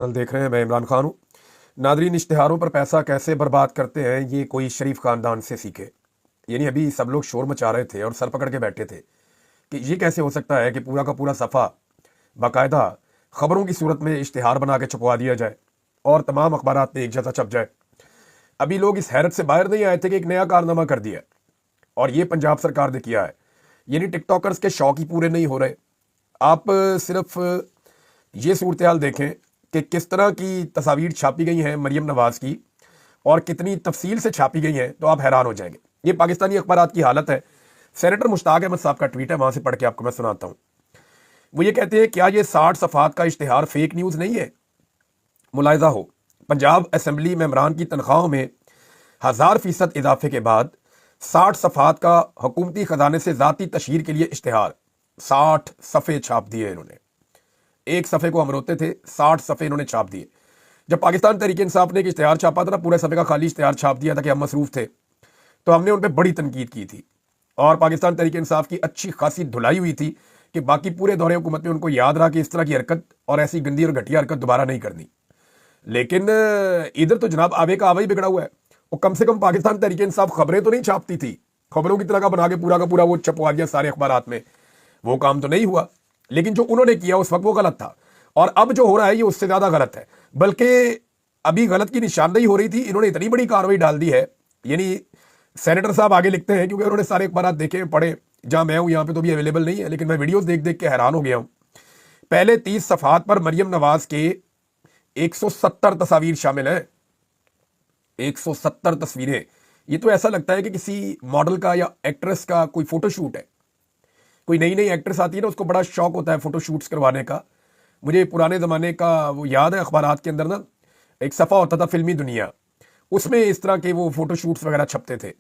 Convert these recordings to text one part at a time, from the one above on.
देख रहे हैं। मैं इमरान खान हूँ। नादरीन, इश्तिहारों पर पैसा कैसे बर्बाद करते हैं ये कोई शरीफ खानदान से सीखे। यानी अभी सब लोग शोर मचा रहे थे और सर पकड़ के बैठे थे कि ये कैसे हो सकता है कि पूरा का पूरा सफ़ा बाकायदा खबरों की सूरत में इश्तिहार बना के छपवा दिया जाए और तमाम अखबारात में एक जैसा छप जाए। अभी लोग इस हैरत से बाहर नहीं आए थे कि एक नया कारनामा कर दिया और ये पंजाब सरकार ने किया है। यानी टिकटॉकर्स के शौक ही पूरे नहीं हो रहे। आप सिर्फ ये सूरत हाल देखें कि किस तरह की तस्वीर छापी गई हैं मरियम नवाज की और कितनी तफसील से छापी गई हैं, तो आप हैरान हो जाएंगे। ये पाकिस्तानी अखबारात की हालत है। सेनेटर मुश्ताक अहमद साहब का ट्वीट है, वहां से पढ़ के आपको मैं सुनाता हूं। वो ये कहते हैं, क्या ये 60 सफ़ात का इश्तिहार फेक न्यूज़ नहीं है? मुलायजा हो, पंजाब असम्बली मेंबरान की तनख्वाहों में 1000% इजाफे के बाद 60 सफ़ात का हुकूमती खजाने से ज़ाती तशहीर के लिए इश्तिहार 60 सफ़े छाप दिए इन्होंने। एक सफ़े को हम रोते थे, 60 सफ़े इन्होंने छाप दिए। जब पाकिस्तान तहरीक इंसाफ ने एक इश्तिहार छापा था ना, पूरे सफ़े का खाली इश्तिहार छाप दिया था कि हम मसरूफ़ थे, तो हमने उन पर बड़ी तनकीद की थी और पाकिस्तान तहरीक इंसाफ की अच्छी खासी धुलाई हुई थी कि बाकी पूरे दौरे हुकूमत में उनको याद रहा कि इस तरह की हरकत और ऐसी गंदी और घटिया हरकत दोबारा नहीं करनी। लेकिन इधर तो जनाब आवे का आवा ही बिगड़ा हुआ है। वो कम से कम पाकिस्तान तहरीक इंसाफ खबरें तो नहीं छापती थी, खबरों की तरह का बना के पूरा का पूरा वो छपवा दिया सारे अखबारात में। वो काम तो नहीं हुआ, लेकिन जो उन्होंने किया उस वक्त वो गलत था और अब जो हो रहा है ये उससे ज्यादा गलत है। बल्कि अभी गलत की निशानदेही हो रही थी, इन्होंने इतनी बड़ी कार्रवाई डाल दी है। यानी सेनेटर साहब आगे लिखते हैं, क्योंकि उन्होंने सारे अखबार देखे पढ़े, जहां मैं हूं यहां पे तो भी अवेलेबल नहीं है, लेकिन मैं वीडियोस देख देख के हैरान हो गया हूं। पहले 30 सफात पर मरियम नवाज के 170 तस्वीर शामिल है। 170 तस्वीरें। ये तो ऐसा लगता है कि किसी मॉडल का या एक्ट्रेस का कोई फोटोशूट है। कोई नई नई एक्ट्रेस आती है ना, उसको बड़ा शौक होता है फोटोशूट्स करवाने का। मुझे पुराने ज़माने का वो याद है, अखबारात के अंदर ना एक सफ़ा होता था फिल्मी दुनिया, उसमें इस तरह के वो फोटोशूट्स वगैरह छपते थे।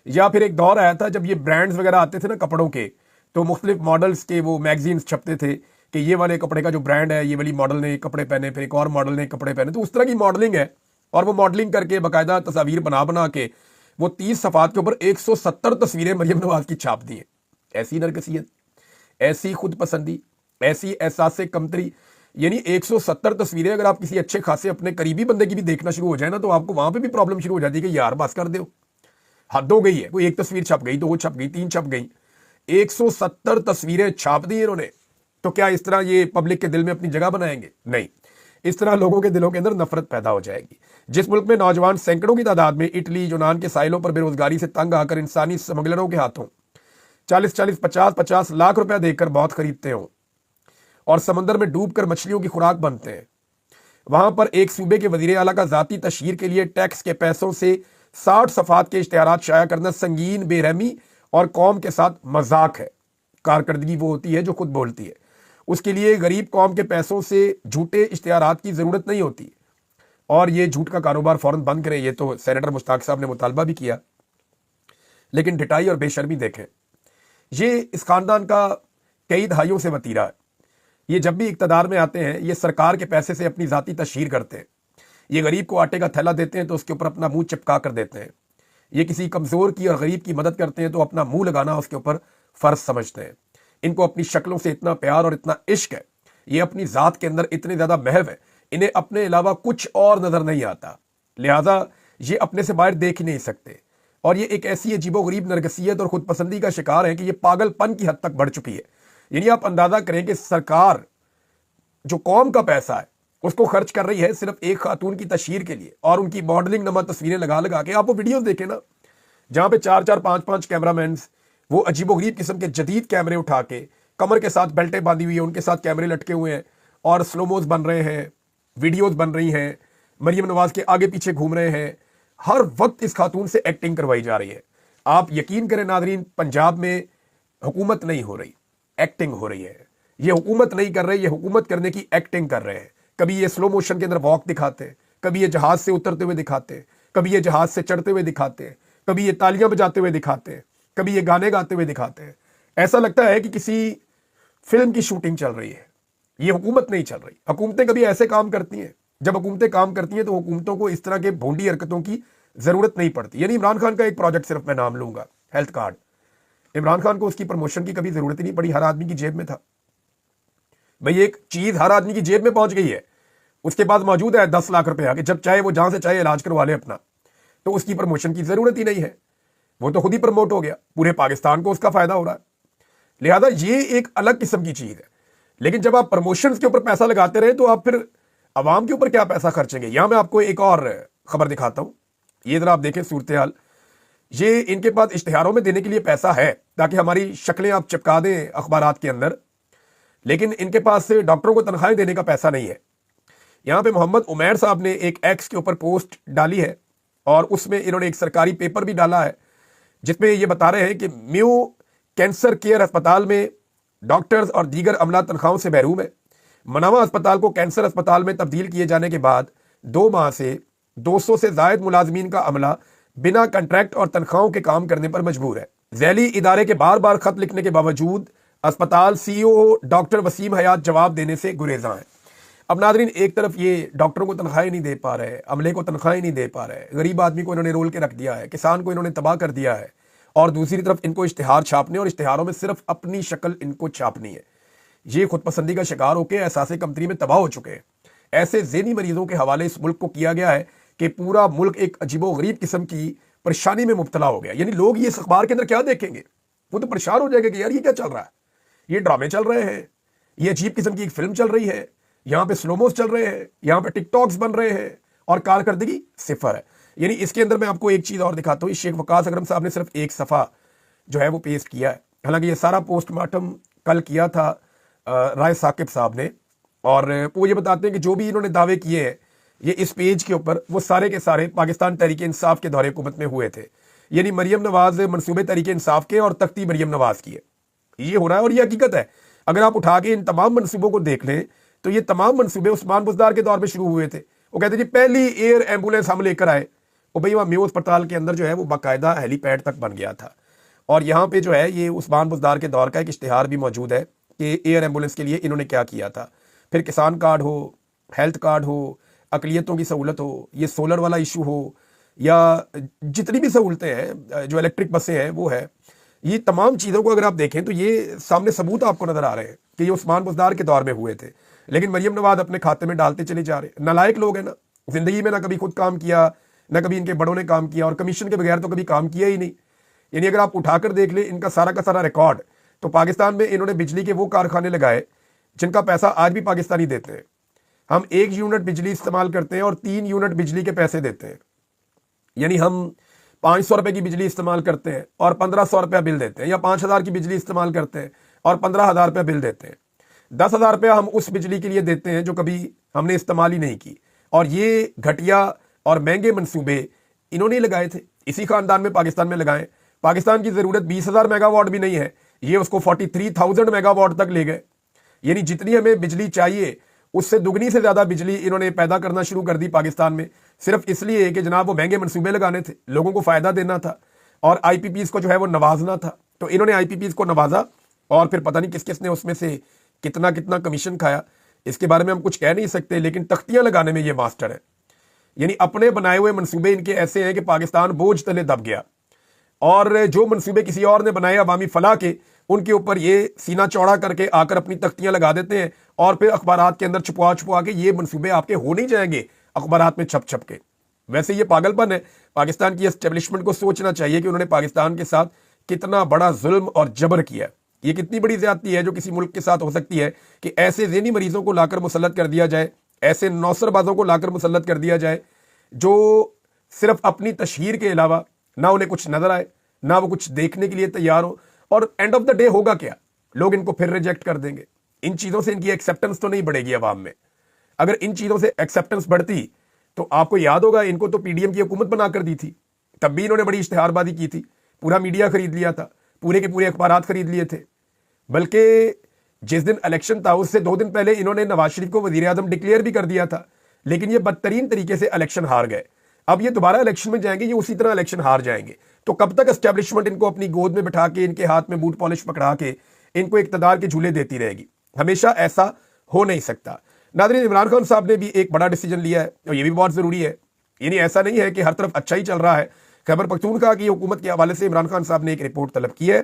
या फिर एक दौर आया था जब ये ब्रांड्स वगैरह आते थे ना कपड़ों के, तो मुख्तलिफ मॉडल्स के वो मैगजीन्स छपते थे कि ये वाले कपड़े का जो ब्रांड है, ये वाली मॉडल ने कपड़े पहने, फिर एक और मॉडल ने कपड़े पहने। तो उस तरह की मॉडलिंग है और वो मॉडलिंग करके बाकायदा तस्वीर बना बना के वो 30 सफ़ात के ऊपर 170 तस्वीरें मरियम नवाज की छाप दी है। ऐसी नरकसियत, ऐसी खुद पसंदी, ऐसी एहसास कमतरी। यानी 170 तस्वीरें अगर आप किसी अच्छे खासे अपने करीबी बंदे की भी देखना शुरू हो जाए ना, तो आपको वहां पे भी प्रॉब्लम शुरू हो जाती है कि यार बस कर दो, हद हो गई है। कोई एक तस्वीर छप गई, दो छप गई, तीन छप गई, 170 तस्वीरें छाप दी इन्होंने। तो क्या इस तरह ये पब्लिक के दिल में अपनी जगह बनाएंगे? नहीं, इस तरह लोगों के दिलों के अंदर नफरत पैदा हो जाएगी। जिस मुल्क में नौजवान सैकड़ों की तादाद में इटली यूनान के साहिलों पर बेरोजगारी से तंग आकर इंसानी स्मगलरों के हाथों 40-40, 50-50 लाख रुपया देकर मौत खरीदते हो और समंदर में डूबकर मछलियों की खुराक बनते हैं, वहां पर एक सूबे के वजीर आला का जाती तशहीर के लिए टैक्स के पैसों से 60 सफात के इश्तिहारात शाया करना संगीन बेरहमी और कौम के साथ मजाक है। कारकर्दगी वो होती है जो खुद बोलती है। उसके लिए गरीब कौम के पैसों से झूठे इश्तिहारात की जरूरत नहीं होती और ये झूठ का कारोबार फौरन बंद करें। ये तो सेनेटर मुश्ताक साहब ने मुतालबा भी किया, लेकिन ढिठाई और बेशर्मी देखें। ये इस खानदान का कई दहाइयों से वतीरा है। ये जब भी इक्तदार में आते हैं, ये सरकार के पैसे से अपनी जाती तशहीर करते हैं। ये गरीब को आटे का थैला देते हैं तो उसके ऊपर अपना मुंह चिपका कर देते हैं। ये किसी कमजोर की और गरीब की मदद करते हैं तो अपना मुंह लगाना उसके ऊपर फर्ज समझते हैं। इनको अपनी शक्लों से इतना प्यार और इतना इश्क है, ये अपनी जात के अंदर इतने ज्यादा महव है, इन्हें अपने अलावा कुछ और नजर नहीं आता। लिहाजा ये अपने से बाहर देख ही नहीं सकते और ये एक ऐसी अजीबोगरीब नरगसियत और खुद पसंदी का शिकार है कि ये पागलपन की हद तक बढ़ चुकी है। यानी आप अंदाजा करें कि सरकार जो कौम का पैसा है उसको खर्च कर रही है सिर्फ एक खातून की तशहीर के लिए और उनकी मॉडलिंग नमा तस्वीरें लगा लगा के। आप वो वीडियोस देखें ना, जहां पे 4-4, 5-5 कैमरामैन वो अजीबोगरीब किस्म के जदीद कैमरे उठा के, कमर के साथ बेल्टें बांधी हुई है, उनके साथ कैमरे लटके हुए हैं और स्लोमोज बन रहे हैं, वीडियोज बन रही हैं, मरियम नवाज के आगे पीछे घूम रहे हैं। हर वक्त इस खातून से एक्टिंग करवाई जा रही है। आप यकीन करें नादरीन, पंजाब में हुकूमत नहीं हो रही, एक्टिंग हो रही है। ये हुकूमत नहीं कर रहे, ये हुकूमत करने की एक्टिंग कर रहे हैं। कभी ये स्लो मोशन के अंदर वॉक दिखाते हैं, कभी ये जहाज से उतरते हुए दिखाते हैं, कभी ये जहाज से चढ़ते हुए दिखाते हैं, कभी ये तालियां बजाते हुए दिखाते हैं, कभी ये गाने गाते हुए दिखाते हैं। ऐसा लगता है कि किसी फिल्म की शूटिंग चल रही है। ये हुकूमत नहीं चल रही। हुकूमतें कभी ऐसे काम करती हैं, जब हुकूमतें काम करती हैं तो हुकूमतों को इस तरह के भोंडी हरकतों की जरूरत नहीं पड़ती। यानी इमरान खान का एक प्रोजेक्ट सिर्फ मैं नाम लूंगा, हेल्थ कार्ड। इमरान खान को उसकी प्रमोशन की कभी जरूरत ही नहीं पड़ी, हर आदमी की जेब में था। भाई एक चीज हर आदमी की जेब में पहुंच गई है, उसके पास मौजूद है 10 लाख रुपया कि जब चाहे वो जहां से चाहे इलाज करवा ले अपना, तो उसकी प्रमोशन की जरूरत ही नहीं है, वो तो खुद ही प्रमोट हो गया, पूरे पाकिस्तान को उसका फायदा हो रहा है। लिहाजा ये एक अलग किस्म की चीज है। लेकिन जब आप प्रमोशन के ऊपर पैसा लगाते रहे तो आप फिर अवाम के ऊपर क्या पैसा खर्चेंगे। यहां मैं आपको एक और खबर दिखाता हूं, ये जरा आप देखें सूरत हाल। ये इनके पास इश्तिहारों में देने के लिए पैसा है ताकि हमारी शक्लें आप चिपका दें अखबारात के अंदर, लेकिन इनके पास डॉक्टरों को तनख्वाहें देने का पैसा नहीं है। यहां पे मोहम्मद उमैर साहब ने एक एक्स के ऊपर पोस्ट डाली है और उसमें इन्होंने एक सरकारी पेपर भी डाला है जिसमें ये बता रहे हैं कि म्यू कैंसर केयर अस्पताल में डॉक्टर्स और दीगर अमला तनख्वाहों से महरूम है। मनावा अस्पताल को कैंसर अस्पताल में तब्दील किए जाने के बाद 2 माह से 200 से जायद मुलाजमीन का अमला बिना कंट्रैक्ट और तनख्वाहों के काम करने पर मजबूर है। झैली इदारे के बार बार खत लिखने के बावजूद अस्पताल सीईओ डॉक्टर वसीम हयात जवाब देने से गुरेजा है। अब नादरीन, एक तरफ ये डॉक्टरों को तनख्वाहें नहीं दे पा रहे, अमले को तनख्वाहें नहीं दे पा रहे, गरीब आदमी को इन्होंने रोल के रख दिया है, किसान को इन्होंने तबाह कर दिया है, और दूसरी तरफ इनको इश्तिहार छापने और इश्तिहारों में सिर्फ अपनी शक्ल इनको छापनी है। ये खुद पसंदी का शिकार होकर एहसास कमतरी में तबाह हो चुके हैं। ऐसे ज़हनी मरीजों के हवाले इस मुल्क को किया गया है कि पूरा मुल्क एक अजीबो गरीब किस्म की परेशानी में मुब्तला हो गया। यानी लोग ये इस अखबार के अंदर क्या देखेंगे, वो तो परेशान हो जाएंगे कि यार ये क्या चल रहा है, ये ड्रामे चल रहे हैं, ये अजीब किस्म की एक फिल्म चल रही है, यहाँ पे स्लोमोस चल रहे हैं, यहाँ पे टिकटॉक्स बन रहे हैं और कारकर्दगी सिफर है। यानी इसके अंदर मैं आपको एक चीज़ और दिखाता हूँ। शेख वकास अकरम साहब ने सिर्फ एक सफ़ा जो है वो पेश किया है। हालांकि ये सारा पोस्टमार्टम कल किया था राय साकिब साहब ने, और वो ये बताते हैं कि जो भी इन्होंने दावे किए हैं ये इस पेज के ऊपर, वो सारे के सारे पाकिस्तान तहरीक इंसाफ के दौरे हुकूमत में हुए थे। यानी मरियम नवाज मनसूबे तहरीक इंसाफ के और तख्ती मरियम नवाज की है, ये हो रहा है और ये हकीकत है। अगर आप उठा के इन तमाम मनसूबों को देख लें तो ये तमाम मनसूबे उस्मान बुज़दार के दौर में शुरू हुए थे। वो कहते जी पहली एयर एम्बुलेंस हम लेकर आए, और भाई वहाँ म्यू अस्पताल के अंदर जो है वो बाकायदा हेलीपैड तक बन गया था। और यहाँ पे जो है ये उस्मान बुज़दार के दौर का एक इश्तिहार भी मौजूद है कि एयर एम्बुलेंस के लिए इन्होंने क्या किया था। फिर किसान कार्ड हो, हेल्थ कार्ड हो, अकलियतों की सहूलत हो, ये सोलर वाला इशू हो, या जितनी भी सहूलतें हैं, जो इलेक्ट्रिक बसें हैं वो है, ये तमाम चीज़ों को अगर आप देखें तो ये सामने सबूत आपको नज़र आ रहे हैं कि ये उस्मान बुज़दार के दौर में हुए थे। लेकिन मरियम नवाज अपने खाते में डालते चले जा रहे हैं। नालायक लोग हैं ना, जिंदगी में ना कभी खुद काम किया, ना कभी इनके बड़ों ने काम किया, और कमीशन के बगैर तो कभी काम किया ही नहीं। यानी अगर आप उठाकर देख लें इनका सारा का सारा रिकॉर्ड, तो पाकिस्तान में इन्होंने बिजली के वो कारखाने लगाए जिनका पैसा आज भी पाकिस्तानी देते हैं। हम 1 यूनिट बिजली इस्तेमाल करते हैं और 3 यूनिट बिजली के पैसे देते हैं। यानी हम 500 रुपए की बिजली इस्तेमाल करते हैं और 1500 रुपया बिल देते हैं, या 5000 की बिजली इस्तेमाल करते हैं और 15,000 रुपया बिल देते हैं। 10,000 रुपया हम उस बिजली के लिए देते हैं जो कभी हमने इस्तेमाल ही नहीं की। और ये घटिया और महंगे मंसूबे इन्होंने लगाए थे, इसी खानदान में पाकिस्तान में लगाए। पाकिस्तान की ज़रूरत 20,000 मेगावाट भी नहीं है, ये उसको 43,000 मेगावाट तक ले गए। यानी जितनी हमें बिजली चाहिए उससे दुगनी से ज़्यादा बिजली इन्होंने पैदा करना शुरू कर दी पाकिस्तान में, सिर्फ इसलिए कि जनाब वो महंगे मंसूबे लगाने थे, लोगों को फ़ायदा देना था और IPPs को जो है वो नवाजना था। तो इन्होंने IPPs को नवाजा और फिर पता नहीं किस किस ने उसमें से कितना कितना कमीशन खाया, इसके बारे में हम कुछ कह नहीं सकते। लेकिन तख्तियाँ लगाने में ये मास्टर है। यानी अपने बनाए हुए मंसूबे इनके ऐसे हैं कि पाकिस्तान बोझ तले दब गया, और जो मंसूबे किसी और ने बनाए अवामी फलाह के, उनके ऊपर ये सीना चौड़ा करके आकर अपनी तख्तियां लगा देते हैं और फिर अखबारात के अंदर छुपवा छुपवा के ये मंसूबे आपके हो नहीं जाएंगे अखबारात में छप छप के। वैसे ये पागलपन है। पाकिस्तान की एस्टेब्लिशमेंट को सोचना चाहिए कि उन्होंने पाकिस्तान के साथ कितना बड़ा जुल्म और जबर किया। ये कितनी बड़ी ज्यादती है जो किसी मुल्क के साथ हो सकती है कि ऐसे ज़हनी मरीजों को लाकर मुसल्लत कर दिया जाए, ऐसे नौसरबाजों को लाकर मुसल्लत कर दिया जाए जो सिर्फ अपनी तशहीर के अलावा ना उन्हें कुछ नजर आए, ना वो कुछ देखने के लिए तैयार हो। और एंड ऑफ द डे होगा क्या, लोग इनको फिर रिजेक्ट कर देंगे। इन चीजों से इनकी एक्सेप्टेंस तो नहीं बढ़ेगी अवाम में। अगर इन चीजों से एक्सेप्टेंस बढ़ती तो आपको याद होगा इनको तो PDM की हुकूमत बनाकर दी थी, तब भी इन्होंने बड़ी इश्तिहारबाजी की थी, पूरा मीडिया खरीद लिया था, पूरे के पूरे अखबारात खरीद लिए थे। बल्कि जिस दिन इलेक्शन था उससे 2 दिन पहले इन्होंने नवाज शरीफ को वजीर आजम डिक्लेयर भी कर दिया था, लेकिन ये बदतरीन तरीके से इलेक्शन हार गए। अब ये दोबारा इलेक्शन में जाएंगे, ये उसी तरह इलेक्शन हार जाएंगे। तो कब तक एस्टेब्लिशमेंट इनको अपनी गोद में बिठा के, इनके हाथ में बूट पॉलिश पकड़ा के इनको इक्तदार के झूले देती रहेगी? हमेशा ऐसा हो नहीं सकता। नाज़रीन, इमरान खान साहब ने भी एक बड़ा डिसीजन लिया है और ये भी बहुत ज़रूरी है। यानी ऐसा नहीं है कि हर तरफ अच्छा ही चल रहा है। खैबर पख्तूनख्वा की हुकूमत के हवाले से इमरान खान साहब ने एक रिपोर्ट तलब की है।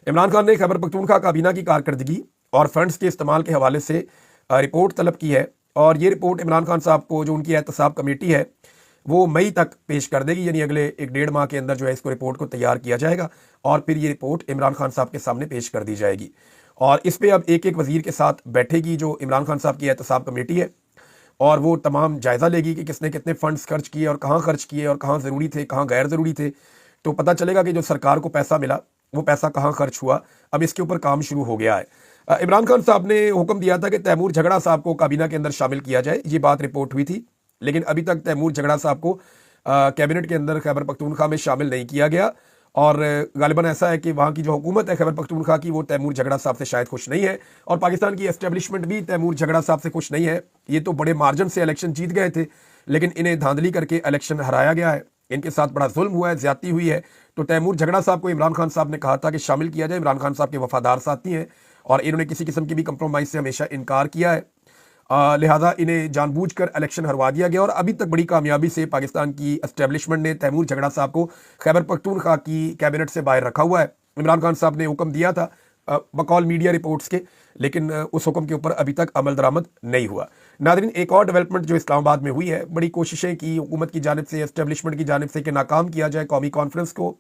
इमरान खान ने खैबर पख्तूनख्वा काबीना की कारकर्दगी और फंड्स के इस्तेमाल के हवाले से रिपोर्ट तलब की है। और ये रिपोर्ट इमरान खान साहब को, जो उनकी एहतसाब कमेटी है, वो मई तक पेश कर देगी, यानी अगले 1-1.5 माह के अंदर जो है इसको रिपोर्ट को तैयार किया जाएगा और फिर ये रिपोर्ट इमरान खान साहब के सामने पेश कर दी जाएगी। और इस पर अब एक एक वजीर के साथ बैठेगी जो इमरान खान साहब की एहतसाब कमेटी है, और वो तमाम जायज़ा लेगी कि किसने कितने फंड्स खर्च किए और कहाँ खर्च किए और कहाँ ज़रूरी थे, कहाँ गैर ज़रूरी थे। तो पता चलेगा कि जो सरकार को पैसा मिला वो पैसा कहाँ खर्च हुआ। अब इसके ऊपर काम शुरू हो गया है। इमरान खान साहब ने हुक्म दिया था कि तैमूर झगड़ा साहब को काबीना के अंदर शामिल किया जाए, ये बात रिपोर्ट हुई थी, लेकिन अभी तक तैमूर झगड़ा साहब को कैबिनेट के अंदर खैबर पख्तूनख्वा में शामिल नहीं किया गया। और गालिबन ऐसा है कि वहाँ की जो हुकूमत है खैबर पख्तूनख्वा की, वो तैमूर झगड़ा साहब से शायद खुश नहीं है, और पाकिस्तान की एस्टेब्लिशमेंट भी तैमूर झगड़ा साहब से खुश नहीं है। ये तो बड़े मार्जिन से इलेक्शन जीत गए थे, लेकिन इन्हें धांधली करके इलेक्शन हराया गया है, इनके साथ बड़ा जुल्म हुआ है, ज्यादती हुई है। तो तैमूर झगड़ा साहब को इमरान खान साहब ने कहा था कि शामिल किया जाए। इमरान खान साहब के वफादार साथी हैं और इन्होंने किसी किस्म की भी कंप्रोमाइज से हमेशा इनकार किया है, लिहाजा इन्हें जानबूझकर इलेक्शन हरवा दिया गया। और अभी तक बड़ी कामयाबी से पाकिस्तान की एस्टेब्लिशमेंट ने तैमूर झगड़ा साहब को खैबर पख्तूनख्वा की कैबिनेट से बाहर रखा हुआ है। इमरान खान साहब ने हुक्म दिया था बकौल मीडिया रिपोर्ट्स के, लेकिन उस हुक्म के ऊपर अभी तक अमल दरामद नहीं हुआ। नाज़रीन, एक और डेवलपमेंट जो इस्लामाबाद में हुई है, बड़ी कोशिशें की हुकूमत की जानिब से, एस्टेब्लिशमेंट की जानिब से कि नाकाम किया जाए कौमी कॉन्फ्रेंस को।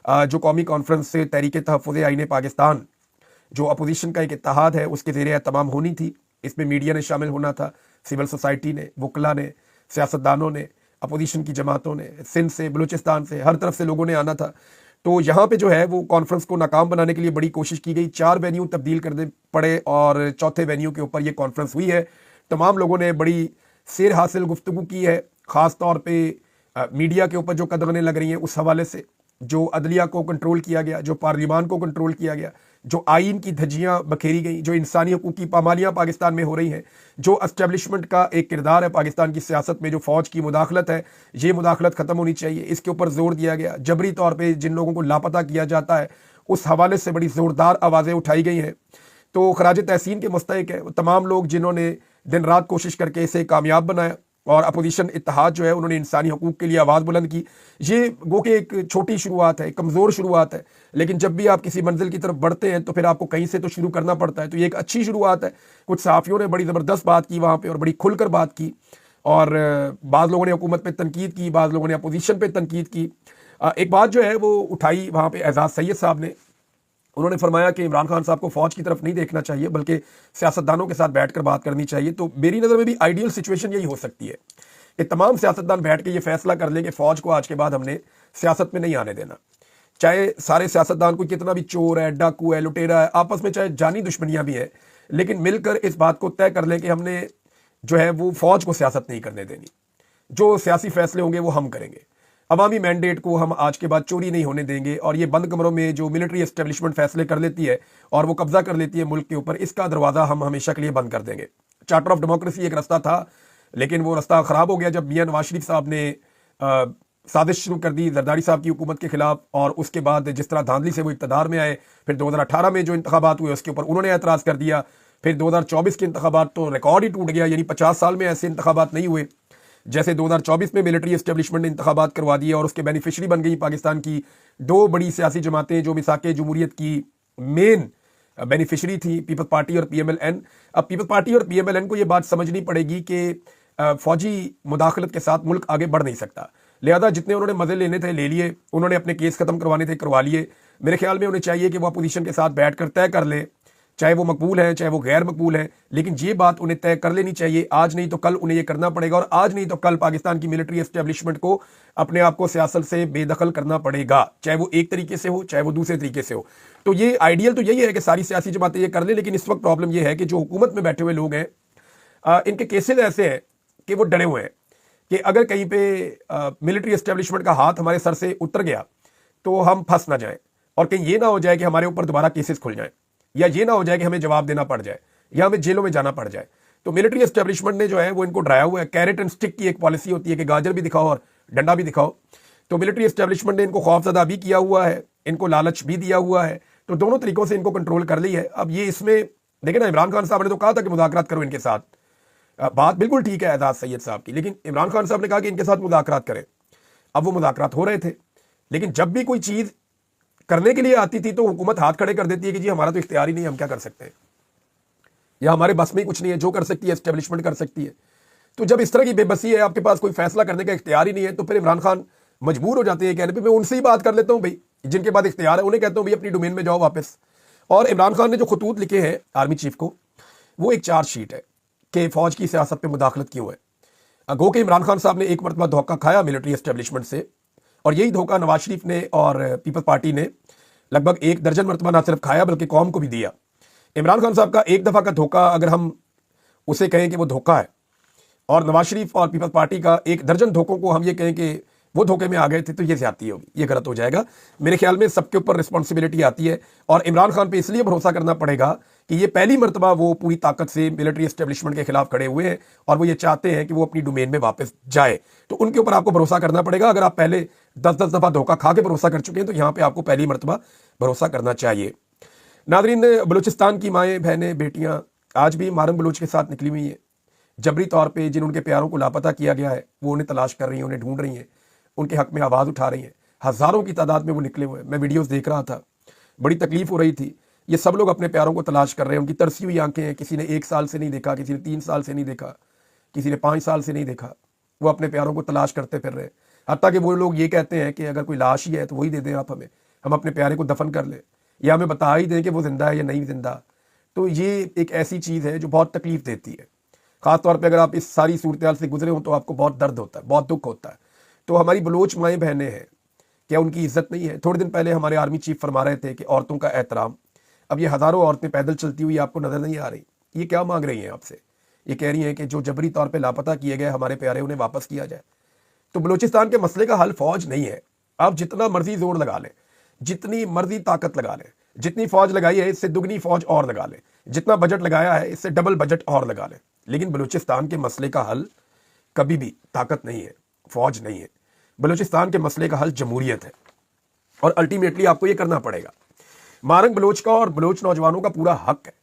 जो कौमी कॉन्फ्रेंस से तहरीक तहफ़्फ़ुज़ आईन पाकिस्तान, जो अपोजिशन का एक इत्तेहाद है, उसके ज़ेरे तमाम होनी थी। इसमें मीडिया ने शामिल होना था, सिविल सोसाइटी ने, वकला ने, सियासतदानों ने, अपोजिशन की जमातों ने, सिंध से, बलूचिस्तान से, हर तरफ से लोगों ने आना था। तो यहाँ पे जो है वो कॉन्फ्रेंस को नाकाम बनाने के लिए बड़ी कोशिश की गई। 4 वेन्यू तब्दील करने पड़े और चौथे वेन्यू के ऊपर ये कॉन्फ्रेंस हुई है। तमाम लोगों ने बड़ी सेर हासिल गुफ्तगू की है, ख़ास तौर पे मीडिया के ऊपर जो कदगनें लग रही हैं उस हवाले से, जो अदलिया को कंट्रोल किया गया, जो पार्लियामान को कंट्रोल किया गया, जो आइन की धज्जियाँ बखेरी गई, जो इंसानी हकूक़ की पामालियाँ पाकिस्तान में हो रही हैं, जो एस्टेब्लिशमेंट का एक किरदार है पाकिस्तान की सियासत में, जो फ़ौज की मुदाखलत है, ये मुदाखलत ख़त्म होनी चाहिए, इसके ऊपर जोर दिया गया। जबरी तौर पर जिन लोगों को लापता किया जाता है उस हवाले से बड़ी ज़ोरदार आवाज़ें उठाई गई हैं। तो खराज तहसीन के मुस्तहिक है तमाम लोग जिन्होंने दिन रात कोशिश करके इसे कामयाब बनाया, और अपोजिशन इत्तेहाद जो है उन्होंने इंसानी हकूक़ के लिए आवाज़ बुलंद की। ये गो के एक छोटी शुरुआत है, कमज़ोर शुरुआत है, लेकिन जब भी आप किसी मंजिल की तरफ बढ़ते हैं तो फिर आपको कहीं से तो शुरू करना पड़ता है। तो ये एक अच्छी शुरुआत है। कुछ सहाफ़ियों ने बड़ी ज़बरदस्त बात की वहाँ पे और बड़ी खुलकर बात की, और बाज़ लोगों ने हुकूमत पे तनकीद की, बाज़ लोगों ने अपोजिशन पे तनकीद की। एक बात जो है वो उठाई वहाँ पे एजाज़ सैयद साहब ने, उन्होंने फरमाया कि इमरान खान साहब को फ़ौज की तरफ नहीं देखना चाहिए बल्कि सियासतदानों के साथ बैठकर बात करनी चाहिए। तो मेरी नज़र में भी आइडियल सिचुएशन यही हो सकती है कि तमाम सियासतदान बैठ के ये फैसला कर लें कि फ़ौज को आज के बाद हमने सियासत में नहीं आने देना। चाहे सारे सियासतदान कोई कितना भी चोर है, डाकू है, लुटेरा है, आपस में चाहे जानी दुश्मनियाँ भी हैं, लेकिन मिलकर इस बात को तय कर लें कि हमने जो है वो फ़ौज को सियासत नहीं करने देनी। जो सियासी फैसले होंगे वो हम करेंगे। अवामी मैंडेट को हम आज के बाद चोरी नहीं होने देंगे, और ये बंद कमरों में जो मिलिट्री एस्टेब्लिशमेंट फैसले कर लेती है और वो कब्जा कर लेती है मुल्क के ऊपर, इसका दरवाज़ा हम हमेशा के लिए बंद कर देंगे। चार्टर ऑफ डेमोक्रेसी एक रास्ता था, लेकिन वो रास्ता ख़राब हो गया जब मियां नवाज शरीफ साहब ने साजिश शुरू कर दी जरदारी साहब की हुकूमत के खिलाफ, और उसके बाद जिस तरह धांधली से वो इक़्तिदार में आए, फिर 2018 में जो इंतखाबात हुए उसके ऊपर उन्होंने एतराज़ कर दिया, फिर 2024 के इंतखाबात तो रिकॉर्ड ही टूट गया, यानी 50 साल में ऐसे इंतखाबात नहीं हुए। जैसे 2024 में मिलिट्री एस्टेब्लिशमेंट ने इंतखाबात करवा दिए और उसके बेनिफिशरी बन गई पाकिस्तान की 2 बड़ी सियासी जमातें जो मिसाके जमहूरियत की मेन बेनिफिशरी थी, पीपल्स पार्टी और PMLN। अब पीपल्स पार्टी और PMLN को ये बात समझनी पड़ेगी कि फौजी मुदाखलत के साथ मुल्क आगे बढ़ नहीं सकता। लिहाजा जितने उन्होंने मजे लेने थे ले लिए, उन्होंने अपने केस खत्म करवाने थे करवा लिए। मेरे ख्याल में उन्हें चाहिए कि वो अपोजिशन के साथ बैठ कर तय कर लें, चाहे वो मकबूल है चाहे वो गैर मकबूल है, लेकिन ये बात उन्हें तय कर लेनी चाहिए। आज नहीं तो कल उन्हें ये करना पड़ेगा, और आज नहीं तो कल पाकिस्तान की मिलिट्री एस्टेब्लिशमेंट को अपने आप को सियासत से बेदखल करना पड़ेगा, चाहे वो एक तरीके से हो चाहे वो दूसरे तरीके से हो। तो ये आइडियल तो यही है कि सारी सियासी जमातें ये कर लें, लेकिन इस वक्त प्रॉब्लम ये है कि जो हुकूमत में बैठे हुए लोग हैं, इनके केसेज ऐसे हैं कि वो डरे हुए हैं कि अगर कहीं पे मिलिट्री एस्टेब्लिशमेंट का हाथ हमारे सर से उतर गया तो हम फंस ना जाएं, और कहीं ये ना हो जाए कि हमारे ऊपर दोबारा केसेस खुल जाएं, या ये ना हो जाए कि हमें जवाब देना पड़ जाए या हमें जेलों में जाना पड़ जाए। तो मिलिट्री एस्टेब्लिशमेंट ने जो है वो इनको डराया हुआ है। कैरेट एंड स्टिक की एक पॉलिसी होती है कि गाजर भी दिखाओ और डंडा भी दिखाओ। तो मिलिट्री एस्टेब्लिशमेंट ने इनको खौफजदा भी किया हुआ है, इनको लालच भी दिया हुआ है, तो दोनों तरीकों से इनको कंट्रोल कर ली है। अब ये इसमें देखें ना, इमरान खान साहब ने तो कहा था कि मुज़ाकरात करो इनके साथ, बात बिल्कुल ठीक है एजाज सैयद साहब की, लेकिन इमरान खान साहब ने कहा कि इनके साथ मुज़ाकरात करें। अब वो मुज़ाकरात हो रहे थे, लेकिन जब भी कोई चीज़ करने के लिए आती थी तो हुकूमत हाथ खड़े कर देती है कि जी हमारा तो इख्तियार ही नहीं, हम क्या कर सकते हैं। या हमारे बस में ही कुछ नहीं है, जो कर सकती है एस्टेब्लिशमेंट कर सकती है। तो जब इस तरह की बेबसी है, आपके पास कोई फैसला करने का इख्तियार ही नहीं है, तो फिर इमरान खान मजबूर हो जाते हैं कहने पे मैं उनसे ही बात कर लेता हूँ भाई, जिनके पास इख्तियार है उन्हें कहता हूँ भाई अपनी डोमेन में जाओ वापस। और इमरान खान ने जो खतूत लिखे हैं आर्मी चीफ को, वो एक चार्जशीट है कि फौज की सियासत पे मुदाखलत क्यों है। गो कि इमरान खान साहब ने एक मरतबा धोखा खाया मिलिट्री एस्टेब्लिशमेंट से, और यही धोखा नवाज शरीफ ने और पीपल्स पार्टी ने लगभग 1 दर्जन मरतबा ना सिर्फ खाया बल्कि कौम को भी दिया। इमरान खान साहब का एक दफ़ा का धोखा अगर हम उसे कहें कि वो धोखा है, और नवाज शरीफ और पीपल्स पार्टी का 1 दर्जन धोखों को हम ये कहें कि वो धोखे में आ गए थे, तो ये ज्यादती होगी, ये गलत हो जाएगा। मेरे ख्याल में सबके ऊपर रिस्पॉन्सिबिलिटी आती है, और इमरान खान पे इसलिए भरोसा करना पड़ेगा कि ये पहली मरतबा वो पूरी ताकत से मिलिट्री एस्टेब्लिशमेंट के खिलाफ खड़े हुए हैं, और वो ये चाहते हैं कि वो अपनी डोमेन में वापस जाए। तो उनके ऊपर आपको भरोसा करना पड़ेगा। अगर आप पहले 10-10 दफा धोखा खा के भरोसा कर चुके हैं, तो यहाँ पे आपको पहली मरतबा भरोसा करना चाहिए। नादरीन, बलूचिस्तान की माएँ, बहनें, बेटियाँ आज भी मारंग बलूच के साथ निकली हुई हैं। जबरी तौर पे जिन उनके प्यारों को लापता किया गया है, वो उन्हें तलाश कर रही हैं, उन्हें ढूंढ रही हैं, उनके हक में आवाज़ उठा रही हैं। हज़ारों की तादाद में वो निकले हुए हैं। मैं वीडियोस देख रहा था, बड़ी तकलीफ हो रही थी। ये सब लोग अपने प्यारों को तलाश कर रहे हैं। उनकी तरसी हुई आंखें हैं। किसी ने 1 साल से नहीं देखा, किसी ने 3 साल से नहीं देखा, किसी ने 5 साल से नहीं देखा। वो अपने प्यारों को तलाश करते फिर रहे हैं। हत्ता कि वो लोग ये कहते हैं कि अगर कोई लाश ही है तो वही दे दें आप हमें, हम अपने प्यारे को दफन कर लें, या हमें बता ही दें कि वो जिंदा है या नहीं जिंदा। तो ये एक ऐसी चीज़ है जो बहुत तकलीफ देती है। ख़ासतौर पर अगर आप इस सारी सूरत हाल से गुजरे हो तो आपको बहुत दर्द होता है, बहुत दुख होता है। तो हमारी बलोच माएँ बहनें हैं, क्या उनकी इज्जत नहीं है? थोड़े दिन पहले हमारे आर्मी चीफ फरमा रहे थे कि औरतों का एहतराम। अब ये हज़ारों औरतें पैदल चलती हुई आपको नज़र नहीं आ रही, ये क्या मांग रही हैं आपसे? ये कह रही हैं कि जो जबरी तौर पे लापता किए गए हमारे प्यारे, उन्हें वापस किया जाए। तो बलूचिस्तान के मसले का हल फौज नहीं है। आप जितना मर्जी जोर लगा लें, जितनी मर्जी ताकत लगा लें, जितनी फौज लगाई है इससे दुगनी फौज और लगा लें, जितना बजट लगाया है इससे डबल बजट और लगा लें, लेकिन बलूचिस्तान के मसले का हल कभी भी ताकत नहीं है, फौज नहीं है। बलूचिस्तान के मसले का हल जमहूरियत है, और अल्टीमेटली आपको ये करना पड़ेगा। मारंग बलोच का और बलोच नौजवानों का पूरा हक है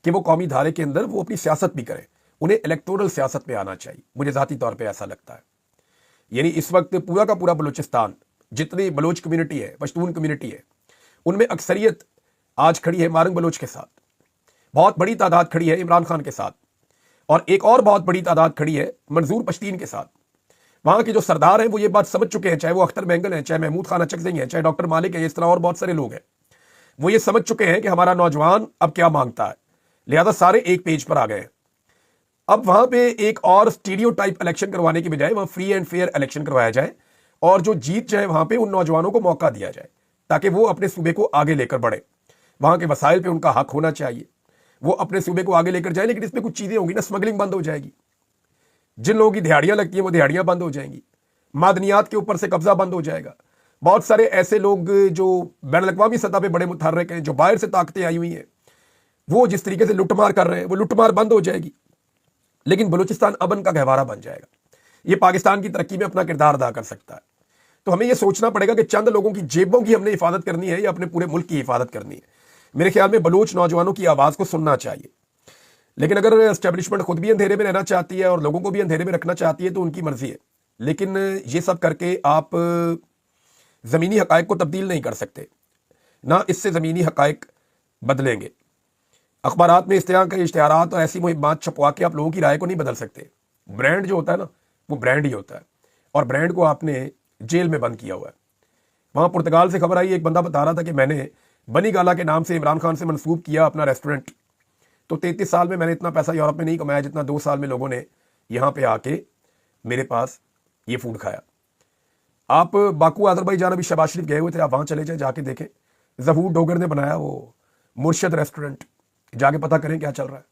कि वो कौमी धारे के अंदर वो अपनी सियासत भी करें। उन्हें इलेक्टोरल सियासत पे आना चाहिए, मुझे ज़ाती तौर पे ऐसा लगता है। यानी इस वक्त पूरा का पूरा बलूचिस्तान, जितनी बलोच कम्युनिटी है, पश्तून कम्युनिटी है, उनमें अक्सरियत आज खड़ी है मारंग बलोच के साथ, बहुत बड़ी तादाद खड़ी है इमरान खान के साथ, और एक और बहुत बड़ी तादाद खड़ी है मंजूर पश्तीन के साथ। वहां के जो सरदार हैं वो ये बात समझ चुके हैं, चाहे वो अख्तर बैंगल हैं, चाहे महमूद खान अचकजई हैं, चाहे डॉक्टर मालिक है, इस तरह और बहुत सारे लोग हैं। वो ये समझ चुके हैं कि हमारा नौजवान अब क्या मांगता है, लिहाजा सारे एक पेज पर आ गए। अब वहां पे एक और स्टीरियोटाइप इलेक्शन करवाने की बजाय वहां फ्री एंड फेयर इलेक्शन करवाया जाए, और जो जीत जाए वहां पे उन नौजवानों को मौका दिया जाए ताकि वो अपने सूबे को आगे लेकर बढ़े। वहां के वसाइल पे उनका हक होना चाहिए, वो अपने सूबे को आगे लेकर जाए। लेकिन इसमें कुछ चीजें होंगी ना, स्मगलिंग बंद हो जाएगी, जिन लोगों की दिहाड़ियां लगती हैं वो दिहाड़ियां बंद हो जाएंगी, मादनियात के ऊपर से कब्जा बंद हो जाएगा। बहुत सारे ऐसे लोग जो बैनुल-अक़वामी सतह पे बड़े मुतहर्रिक हैं, जो बाहर से ताकतें आई हुई हैं, वो जिस तरीके से लुटमार कर रहे हैं, वो लुटमार बंद हो जाएगी। लेकिन बलूचिस्तान अमन का गहवारा बन जाएगा। ये पाकिस्तान की तरक्की में अपना किरदार अदा कर सकता है। तो हमें यह सोचना पड़ेगा कि चंद लोगों की जेबों की हमने हिफाजत करनी है या अपने पूरे मुल्क की हिफाजत करनी है। मेरे ख्याल में बलूच नौजवानों की आवाज़ को सुनना चाहिए। लेकिन अगर एस्टेब्लिशमेंट खुद भी अंधेरे में रहना चाहती है और लोगों को भी अंधेरे में रखना चाहती है तो उनकी मर्जी है। लेकिन ये सब करके आप ज़मीनी हक़ाइक़ को तब्दील नहीं कर सकते, ना इससे ज़मीनी हक़ाइक़ बदलेंगे। अखबारात में इस तरह के इश्तिहारात और ऐसी मुहिम्मात छपवा के आप लोगों की राय को नहीं बदल सकते। ब्रांड जो होता है ना, वो ब्रांड ही होता है, और ब्रांड को आपने जेल में बंद किया हुआ है। वहाँ पुर्तगाल से खबर आई, एक बंदा बता रहा था कि मैंने बनी गाला के नाम से इमरान खान से मंसूब किया अपना रेस्टोरेंट, तो 33 साल में मैंने इतना पैसा यूरोप में नहीं कमाया जितना 2 साल में लोगों ने यहाँ पे आके मेरे पास ये फूड खाया। आप बाकू अज़रबैजान अभी शहबाज शरीफ गए हुए थे, आप वहाँ चले जाए, जाके देखें। ज़हूर डोगर ने बनाया वो मुर्शद रेस्टोरेंट, जाके पता करें क्या चल रहा है।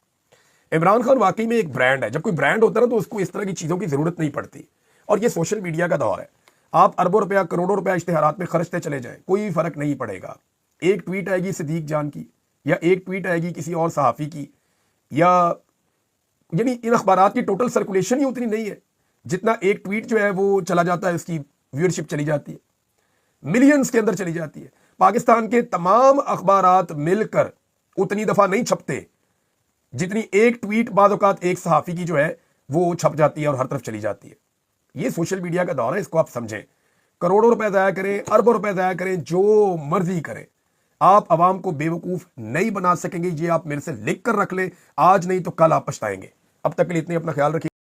इमरान खान वाकई में एक ब्रांड है। जब कोई ब्रांड होता है ना तो उसको इस तरह की चीज़ों की ज़रूरत नहीं पड़ती। और ये सोशल मीडिया का दौर है, आप अरबों रुपया करोड़ों रुपया इश्तिहारात में खर्चते चले जाएं, कोई फ़र्क नहीं पड़ेगा। एक ट्वीट आएगी सिद्दीक जान की, या एक ट्वीट आएगी किसी और सहाफ़ी की, या यानी इन अखबारात की टोटल सर्कुलेशन ही उतनी नहीं है जितना एक ट्वीट जो है वो चला जाता है, उसकी व्यूअरशिप चली जाती है, मिलियंस के अंदर चली जाती है। पाकिस्तान के तमाम अखबारात मिलकर उतनी दफ़ा नहीं छपते जितनी एक ट्वीट बाद औकात एक सहाफ़ी की जो है वो छप जाती है और हर तरफ चली जाती है। ये सोशल मीडिया का दौर है, इसको आप समझें। करोड़ों रुपए ज़ाया करें, अरबों रुपए ज़ाया करें, जो मर्जी करें, आप आवाम को बेवकूफ नहीं बना सकेंगे। ये आप मेरे से लिख कर रख ले, आज नहीं तो कल आप पछताएंगे। अब तक के लिए इतने, अपना ख्याल रखिए।